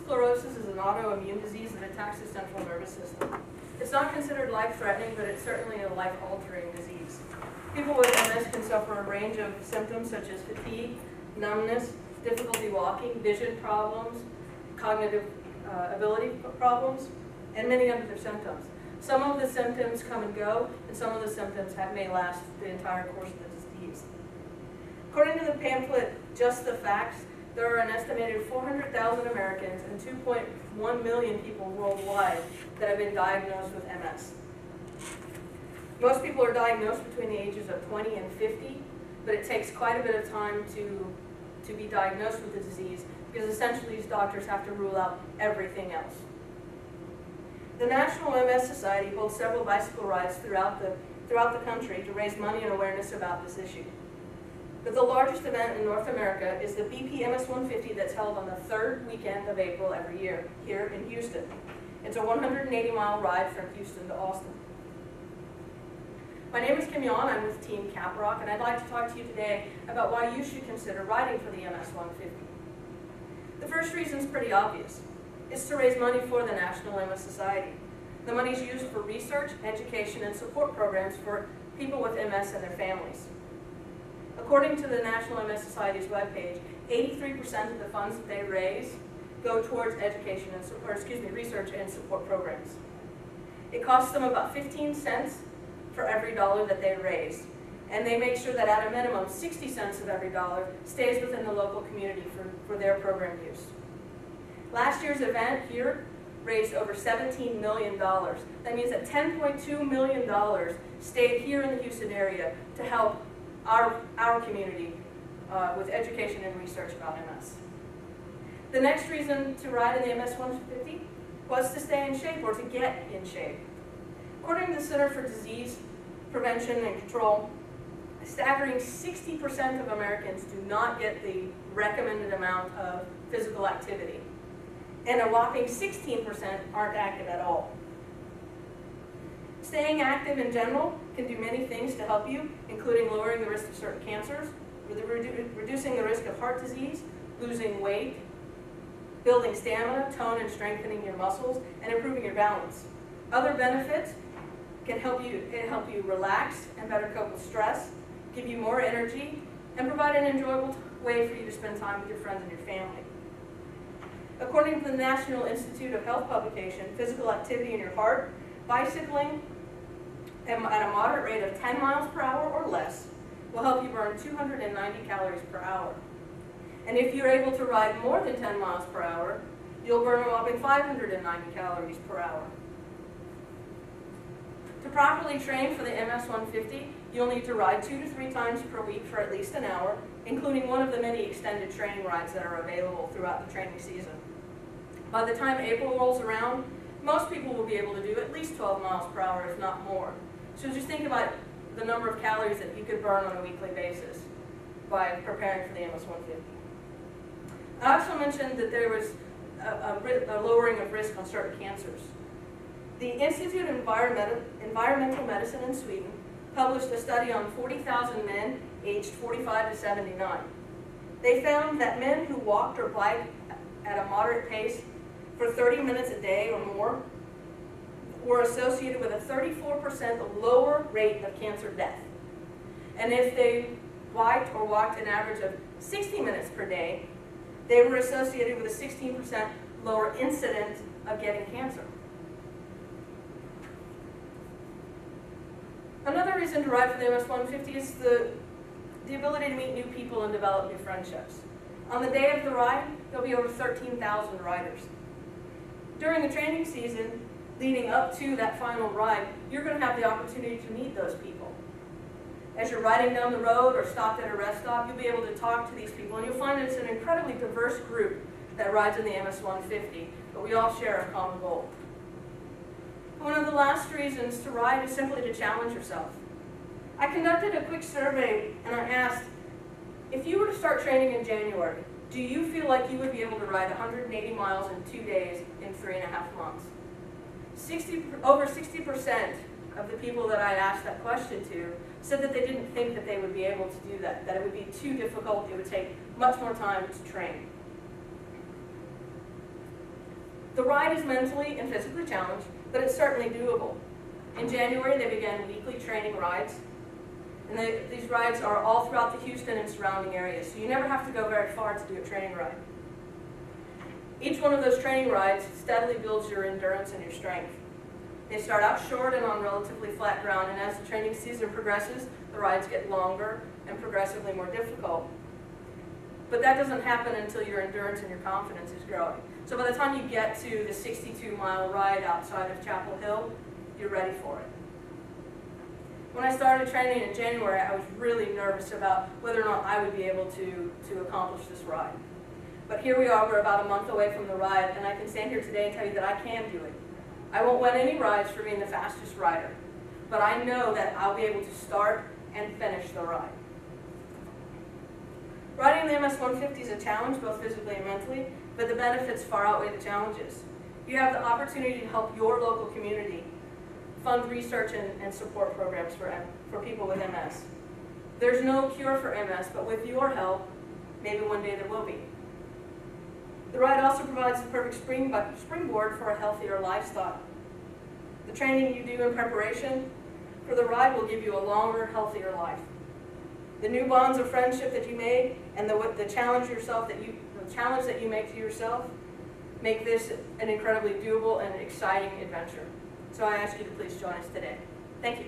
sclerosis is an autoimmune disease that attacks the central nervous system. It's not considered life-threatening, but it's certainly a life-altering disease. People with MS can suffer a range of symptoms such as fatigue, numbness, difficulty walking, vision problems, cognitive ability problems, and many other symptoms. Some of the symptoms come and go, and some of the symptoms may last the entire course of the disease. According to the pamphlet, Just the Facts, there are an estimated 400,000 Americans and 2.1 million people worldwide that have been diagnosed with MS. Most people are diagnosed between the ages of 20 and 50, but it takes quite a bit of time to be diagnosed with the disease because essentially these doctors have to rule out everything else. The National MS Society holds several bicycle rides throughout the country to raise money and awareness about this issue. But the largest event in North America is the BP MS 150 that's held on the third weekend of April every year here in Houston. It's a 180-mile ride from Houston to Austin. My name is Kim Yon. I'm with Team Caprock, and I'd like to talk to you today about why you should consider riding for the MS 150. The first reason is pretty obvious. It's to raise money for the National MS Society. The money is used for research, education, and support programs for people with MS and their families. According to the National MS Society's webpage, 83% of the funds that they raise go towards education and research and support programs. It costs them about 15 cents for every dollar that they raise, and they make sure that at a minimum 60 cents of every dollar stays within the local community for their program use. Last year's event here raised over $17 million. That means that $10.2 million stayed here in the Houston area to help our community with education and research about MS. The next reason to ride in the MS 150 was to stay in shape or to get in shape. According to the Center for Disease Prevention and Control, a staggering 60% of Americans do not get the recommended amount of physical activity, and a whopping 16% aren't active at all. Staying active in general can do many things to help you, including lowering the risk of certain cancers, reducing the risk of heart disease, losing weight, building stamina, tone and strengthening your muscles, and improving your balance. Other benefits can help you relax and better cope with stress, give you more energy, and provide an enjoyable way for you to spend time with your friends and your family. According to the National Institute of Health publication, physical activity in your heart, bicycling at a moderate rate of 10 miles per hour or less will help you burn 290 calories per hour. And if you're able to ride more than 10 miles per hour, you'll burn a whopping 590 calories per hour. To properly train for the MS 150, you'll need to ride 2 to 3 times per week for at least an hour, including one of the many extended training rides that are available throughout the training season. By the time April rolls around, most people will be able to do at least 12 miles per hour, if not more. So just think about the number of calories that you could burn on a weekly basis by preparing for the MS 150. I also mentioned that there was a lowering of risk on certain cancers. The Institute of Environmental Medicine in Sweden published a study on 40,000 men aged 45 to 79. They found that men who walked or biked at a moderate pace for 30 minutes a day or more were associated with a 34% lower rate of cancer death. And if they biked or walked an average of 60 minutes per day, they were associated with a 16% lower incidence of getting cancer. Another reason to ride for the MS 150 is the ability to meet new people and develop new friendships. On the day of the ride, there'll be over 13,000 riders. During the training season, leading up to that final ride, you're going to have the opportunity to meet those people. As you're riding down the road or stopped at a rest stop, you'll be able to talk to these people, and you'll find that it's an incredibly diverse group that rides in the MS 150, but we all share a common goal. One of the last reasons to ride is simply to challenge yourself. I conducted a quick survey and I asked, if you were to start training in January, do you feel like you would be able to ride 180 miles in 2 days in 3.5 months? Over 60% of the people that I asked that question to said that they didn't think that they would be able to do that it would be too difficult, it would take much more time to train. The ride is mentally and physically challenged, but it's certainly doable. In January, they began weekly training rides, and these rides are all throughout the Houston and surrounding areas, so you never have to go very far to do a training ride. Each one of those training rides steadily builds your endurance and your strength. They start out short and on relatively flat ground, and as the training season progresses, the rides get longer and progressively more difficult. But that doesn't happen until your endurance and your confidence is growing. So by the time you get to the 62-mile ride outside of Chapel Hill, you're ready for it. When I started training in January, I was really nervous about whether or not I would be able to accomplish this ride. But here we are, we're about a month away from the ride, and I can stand here today and tell you that I can do it. I won't win any rides for being the fastest rider, but I know that I'll be able to start and finish the ride. Riding the MS-150 is a challenge, both physically and mentally, but the benefits far outweigh the challenges. You have the opportunity to help your local community fund research and support programs for people with MS. There's no cure for MS, but with your help, maybe one day there will be. The ride also provides the perfect springboard for a healthier lifestyle. The training you do in preparation for the ride will give you a longer, healthier life. The new bonds of friendship that you made and the challenge that you make to yourself make this an incredibly doable and exciting adventure. So I ask you to please join us today. Thank you.